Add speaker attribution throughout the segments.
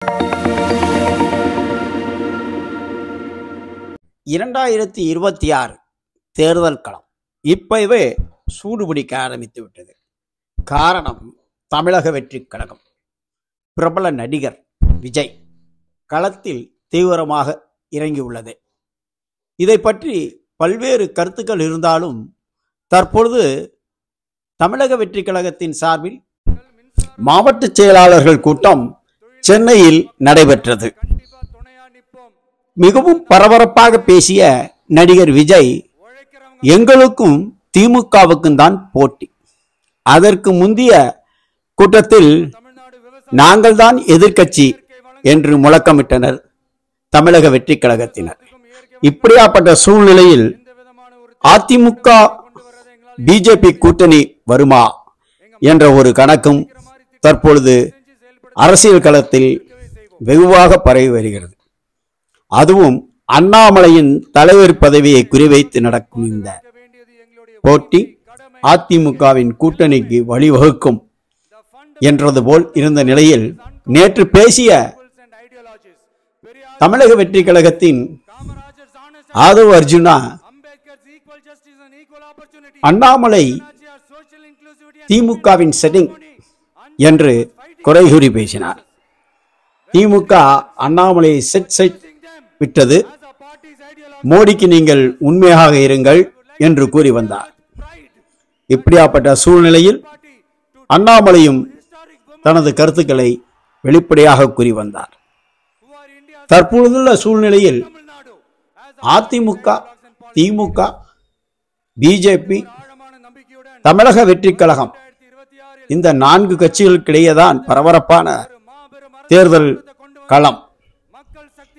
Speaker 1: 2026 தேர்தல் களம் இப்பவே சூடுபிடிக்க ஆரம்பித்து விட்டது. காரணம், தமிழக வெற்றி கழகம். பிரபல நடிகர் விஜய் களத்தில் தீவிரமாக இறங்கியுள்ளது. இதை பற்றி பல்வேறு கருத்துக்கள் இருந்தாலும் தற்பொழுது தமிழக வெற்றி கழகத்தின் சார்பில் மாவட்ட செயலாளர்கள் கூட்டம் சென்னையில் நடைபெற்றது. மிகவும் பரபரப்பாக பேசிய நடிகர் விஜய், எங்களுக்கும் திமுகவுக்கும் தான் போட்டி. அதற்கு முந்தைய கூட்டத்தில் நாங்கள் தான் எதிர்க்கட்சி என்று முழக்கமிட்டனர் தமிழக வெற்றி கழகத்தினர். இப்படியாப்பட்ட சூழ்நிலையில் அதிமுக பிஜேபி கூட்டணி வருமா என்ற ஒரு கணக்கும் தற்பொழுது அரசியல் களத்தில் வெகுவாக பரவி வருகிறது. அதுவும் அண்ணாமலையின் தலைவர் பதவியை குறிவைத்து நடக்கும் இந்த போட்டி அதிமுகவின் கூட்டணிக்கு வழிவகுக்கும் என்றது போல் இருந்த நிலையில் நேற்று பேசிய தமிழக வெற்றி கழகத்தின் ஆதவ் அர்ஜுனா, அண்ணாமலை திமுகவின் செட்டிங் என்று குறை கூறி பேசினார். திமுக அண்ணாமலையை செட் விட்டது, மோடிக்கு நீங்கள் உண்மையாக இருங்கள் என்று கூறி வந்தார். இப்படியாப்பட்ட சூழ்நிலையில் அண்ணாமலையும் தனது கருத்துக்களை வெளிப்படையாக கூறி வந்தார். தற்பொழுதுள்ள சூழ்நிலையில் அதிமுக, திமுக, பிஜேபி, தமிழக வெற்றி கழகம் இந்த 4 கட்சிகளுக்கிடையேதான் பரபரப்பான தேர்தல் களம்.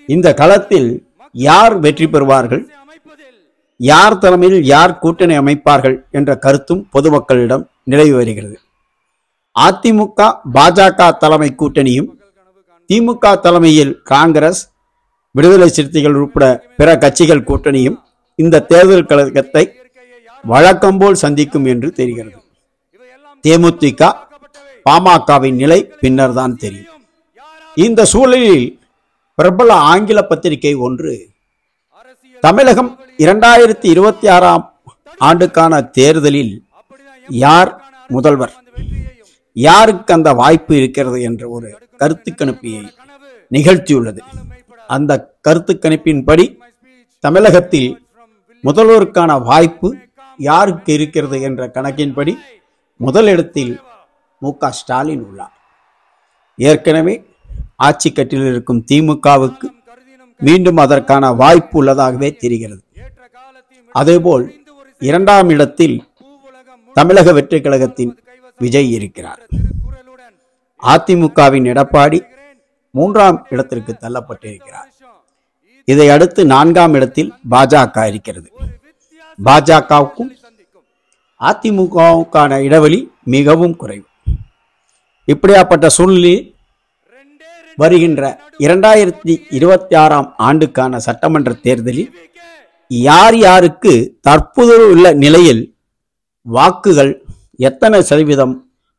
Speaker 1: இந்த களத்தில் யார் வெற்றி பெறுவார்கள், யார் தலைமையில் யார் கூட்டணி அமைப்பார்கள் என்ற கருத்தும் பொதுமக்களிடம் நிலவி வருகிறது. அதிமுக பாஜக தலைமை கூட்டணியும், திமுக தலைமையில் காங்கிரஸ், விடுதலை சிறுத்தைகள் உட்பட பிற கட்சிகள் கூட்டணியும் இந்த தேர்தல் களத்தை வழக்கம்போல் சந்திக்கும் என்று தெரிகிறது. தேமுதிக, பாமகவின் நிலை பின்னர் தான் தெரியும். இந்த சூழலில் பிரபல ஆங்கில பத்திரிகை ஒன்று தமிழகம் 2026 ஆண்டுக்கான தேர்தலில் யார் முதல்வர், யாருக்கு அந்த வாய்ப்பு இருக்கிறது என்ற ஒரு கருத்து கணிப்பை நிகழ்த்தியுள்ளது. அந்த கருத்து கணிப்பின்படி தமிழகத்தில் முதல்வருக்கான வாய்ப்பு யாருக்கு இருக்கிறது என்ற கணக்கின்படி முதலிடத்தில் மு.க. ஸ்டாலின் உள்ளார். ஏற்கனவே ஆட்சி கட்டில் இருக்கும் திமுகவுக்கு மீண்டும் அதற்கான வாய்ப்பு உள்ளதாகவே தெரிகிறது. அதேபோல் 2ஆம் இடத்தில் தமிழக வெற்றி கழகத்தின் விஜய் இருக்கிறார். அதிமுகவின் எடப்பாடி 3ஆம் இடத்திற்கு தள்ளப்பட்டிருக்கிறார். இதை அடுத்து 4ஆம் இடத்தில் பாஜக இருக்கிறது. பாஜகவுக்கும் அதிமுகவுக்கான இடைவெளி மிகவும் குறைவு. இப்படியாப்பட்ட சூழ்நிலையில் வருகின்ற 2026 ஆண்டுக்கான சட்டமன்ற தேர்தலில் யார் யாருக்கு தற்போது உள்ள நிலையில் வாக்குகள் எத்தனை சதவீதம்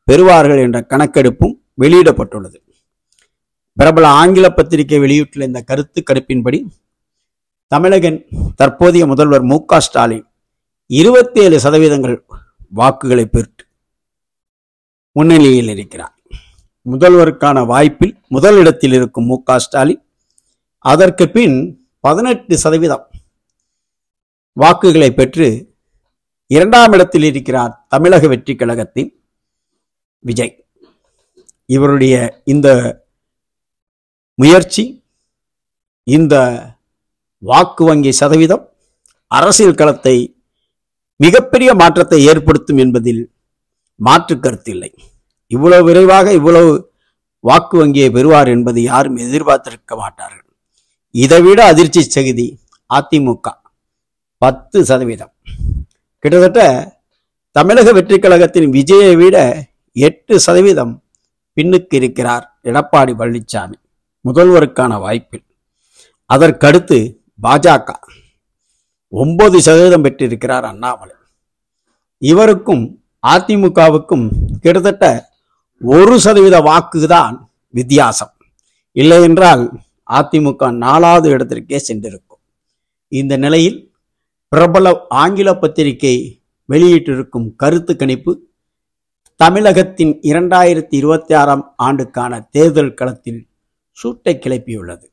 Speaker 1: பெறுவார்கள் என்ற கணக்கெடுப்பும் வெளியிடப்பட்டுள்ளது. பிரபல ஆங்கில பத்திரிகை வெளியிட்டுள்ள இந்த கருத்து கணிப்பின்படி தமிழக தற்போதைய முதல்வர் மு.க. ஸ்டாலின் 27% வாக்குகளை பெற்று முன்னிலையில் இருக்கிறார். முதல்வருக்கான வாய்ப்பில் முதலிடத்தில் இருக்கும் மு.க. ஸ்டாலின், அதற்கு பின் 18% வாக்குகளை பெற்று 2ஆம் இடத்தில் இருக்கிறார் தமிழக வெற்றி கழகத்தின் விஜய். இவருடைய இந்த முயற்சி, இந்த வாக்கு வங்கி சதவீதம் அரசியல் களத்தை மிகப்பெரிய மாற்றத்தை ஏற்படுத்தும் என்பதில் மாற்று கருத்து இல்லை. இவ்வளவு விரைவாக இவ்வளவு வாக்கு வங்கியை பெறுவார் என்பது யாரும் எதிர்பார்த்திருக்க மாட்டார்கள். இதைவிட அதிர்ச்சி செய்தி, அதிமுக 10%. கிட்டத்தட்ட தமிழக வெற்றி கழகத்தின் விஜயை விட 8% பின்னுக்கு இருக்கிறார் எடப்பாடி பழனிசாமி முதல்வருக்கான வாய்ப்பில். அதற்கடுத்து பாஜக 9% பெற்றிருக்கிறார் அண்ணாமலை. இவருக்கும் அதிமுகவுக்கும் கிட்டத்தட்ட 1% வாக்குதான் வித்தியாசம். இல்லை என்றால் அதிமுக 4வது இடத்திற்கே சென்றிருக்கும். இந்த நிலையில் பிரபல ஆங்கில பத்திரிகை வெளியிட்டிருக்கும் கருத்து கணிப்பு தமிழகத்தின் 2026ஆம் ஆண்டுக்கான தேர்தல் களத்தில் சூட்டை கிளப்பியுள்ளது.